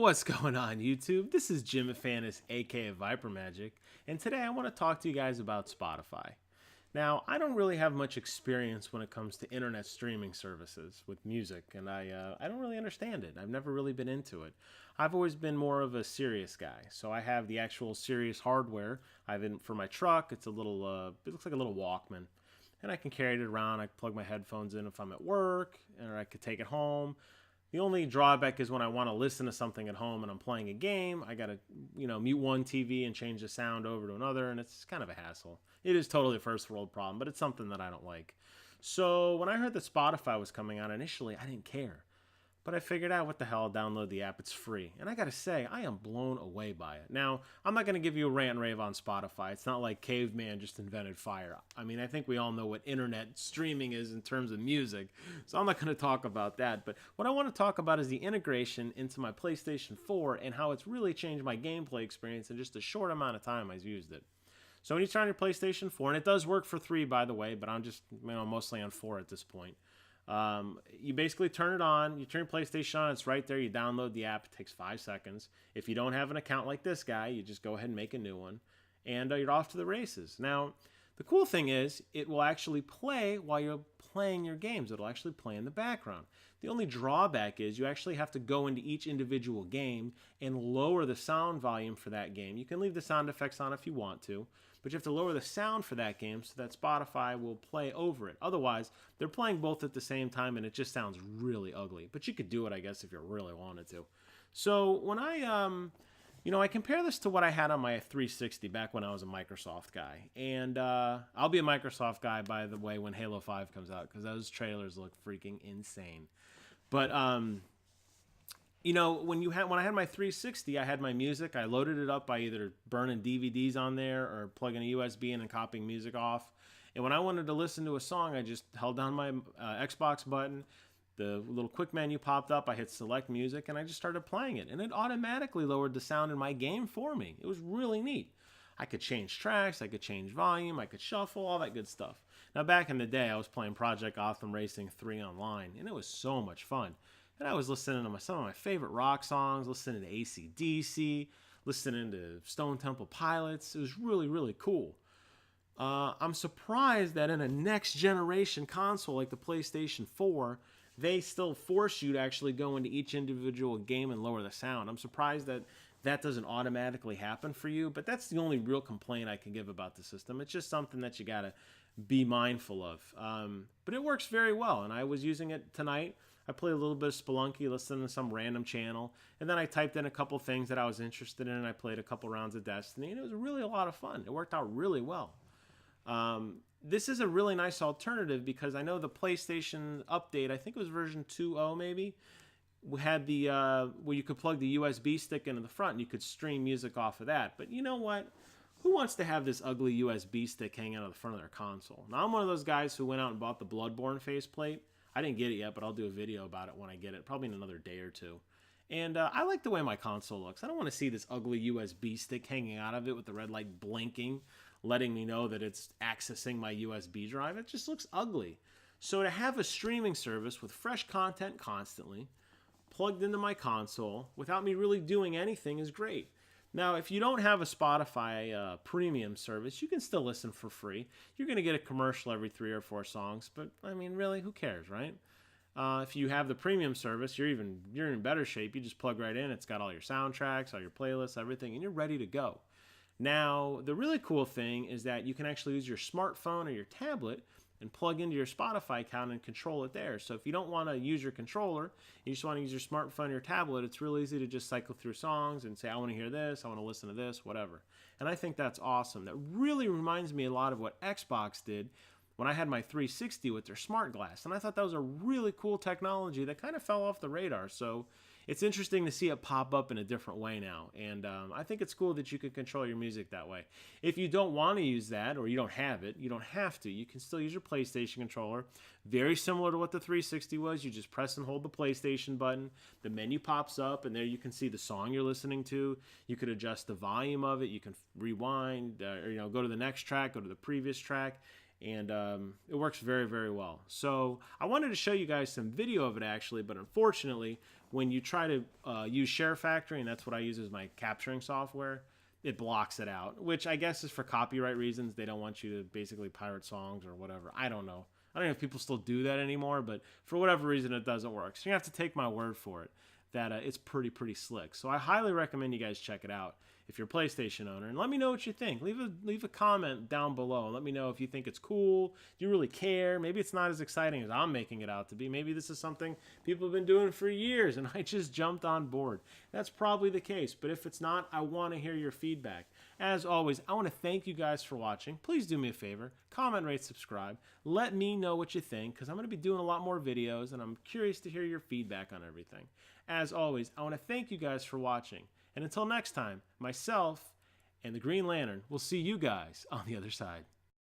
What's going on, YouTube? This is Jim Afanis, aka vypermajik, and today I want to talk to you guys about Spotify. Now, I don't really have much experience when it comes to internet streaming services with music, and I don't really understand it. I've never really been into it. I've always been more of a Sirius guy, so I have the actual Sirius hardware. I have it for my truck. It's a little, it looks like a little Walkman, and I can carry it around. I can plug my headphones in if I'm at work, or I could take it home. The only drawback is when I want to listen to something at home and I'm playing a game, I got to, mute one TV and change the sound over to another, and it's kind of a hassle. It is totally a first world problem, but it's something that I don't like. So when I heard that Spotify was coming out initially, I didn't care. But I figured out what the hell, I'll download the app, it's free. And I gotta say, I am blown away by it. Now, I'm not gonna give you a rant and rave on Spotify. It's not like caveman just invented fire. I mean, I think we all know what internet streaming is in terms of music, so I'm not gonna talk about that. But what I wanna talk about is the integration into my PlayStation 4 and how it's really changed my gameplay experience in just a short amount of time I've used it. So when you turn on your PlayStation 4, and it does work for 3, by the way, but I'm just mostly on 4 at this point. You basically turn it on, you turn your PlayStation on, it's right there, you download the app, it takes 5 seconds. If you don't have an account like this guy, you just go ahead and make a new one, and you're off to the races. Now, the cool thing is, it will actually play while you're playing your games. It'll actually play in the background. The only drawback is you actually have to go into each individual game and lower the sound volume for that game. You can leave the sound effects on if you want to, but you have to lower the sound for that game so that Spotify will play over it. Otherwise, they're playing both at the same time and it just sounds really ugly. But you could do it, I guess, if you really wanted to. So when I compare this to what I had on my 360 back when I was a Microsoft guy. And I'll be a Microsoft guy, by the way, when Halo 5 comes out, because those trailers look freaking insane. But, when I had my 360, I had my music. I loaded it up by either burning DVDs on there or plugging a USB in and copying music off. And when I wanted to listen to a song, I just held down my Xbox button. The little quick menu popped up, I hit select music, and I just started playing it. And it automatically lowered the sound in my game for me. It was really neat. I could change tracks, I could change volume, I could shuffle, all that good stuff. Now, back in the day, I was playing Project Gotham Racing 3 online, and it was so much fun. And I was listening to some of my favorite rock songs, listening to AC/DC, listening to Stone Temple Pilots. It was really, really cool. I'm surprised that in a next generation console like the PlayStation 4, they still force you to actually go into each individual game and lower the sound. I'm surprised that that doesn't automatically happen for you, but that's the only real complaint I can give about the system. It's just something that you gotta be mindful of. But it works very well, and I was using it tonight. I played a little bit of Spelunky, listened to some random channel, and then I typed in a couple things that I was interested in, and I played a couple rounds of Destiny, and it was really a lot of fun. It worked out really well. This is a really nice alternative because I know the PlayStation update, I think it was version 2.0 maybe, had the where you could plug the USB stick into the front and you could stream music off of that. But you know what? Who wants to have this ugly USB stick hanging out of the front of their console? Now, I'm one of those guys who went out and bought the Bloodborne faceplate. I didn't get it yet, but I'll do a video about it when I get it, probably in another day or two. And I like the way my console looks. I don't want to see this ugly USB stick hanging out of it with the red light blinking, letting me know that it's accessing my USB drive. It just looks ugly. So to have a streaming service with fresh content constantly plugged into my console without me really doing anything is great. Now, if you don't have a Spotify premium service, you can still listen for free. You're going to get a commercial every 3 or 4 songs, but I mean, really, who cares, right? If you have the premium service, you're in better shape. You just plug right in. It's got all your soundtracks, all your playlists, everything, and you're ready to go. Now, the really cool thing is that you can actually use your smartphone or your tablet and plug into your Spotify account and control it there. So if you don't want to use your controller, you just want to use your smartphone or your tablet, it's real easy to just cycle through songs and say, I want to hear this, I want to listen to this, whatever. And I think that's awesome. That really reminds me a lot of what Xbox did when I had my 360 with their smart glass. And I thought that was a really cool technology that kind of fell off the radar. So it's interesting to see it pop up in a different way now. And I think it's cool that you can control your music that way. If you don't want to use that or you don't have it, you don't have to. You can still use your PlayStation controller. Very similar to what the 360 was. You just press and hold the PlayStation button. The menu pops up and there you can see the song you're listening to. You could adjust the volume of it. You can rewind or go to the next track, go to the previous track. And it works very, very well. So I wanted to show you guys some video of it actually, but unfortunately, when you try to use Share Factory, and that's what I use as my capturing software, it blocks it out, which I guess is for copyright reasons. They don't want you to basically pirate songs or whatever. I don't know. I don't know if people still do that anymore, but for whatever reason, it doesn't work. So you have to take my word for it that it's pretty slick. So I highly recommend you guys check it out if you're a PlayStation owner, and let me know what you think. Leave a comment down below and let me know if you think it's cool. Do you really care? Maybe it's not as exciting as I'm making it out to be. Maybe this is something people have been doing for years and I just jumped on board. That's probably the case, but if it's not, I want to hear your feedback. As always, I want to thank you guys for watching. Please do me a favor, comment, rate, subscribe. Let me know what you think, because I'm going to be doing a lot more videos and I'm curious to hear your feedback on everything. As always, I want to thank you guys for watching. And until next time, myself and the Green Lantern will see you guys on the other side.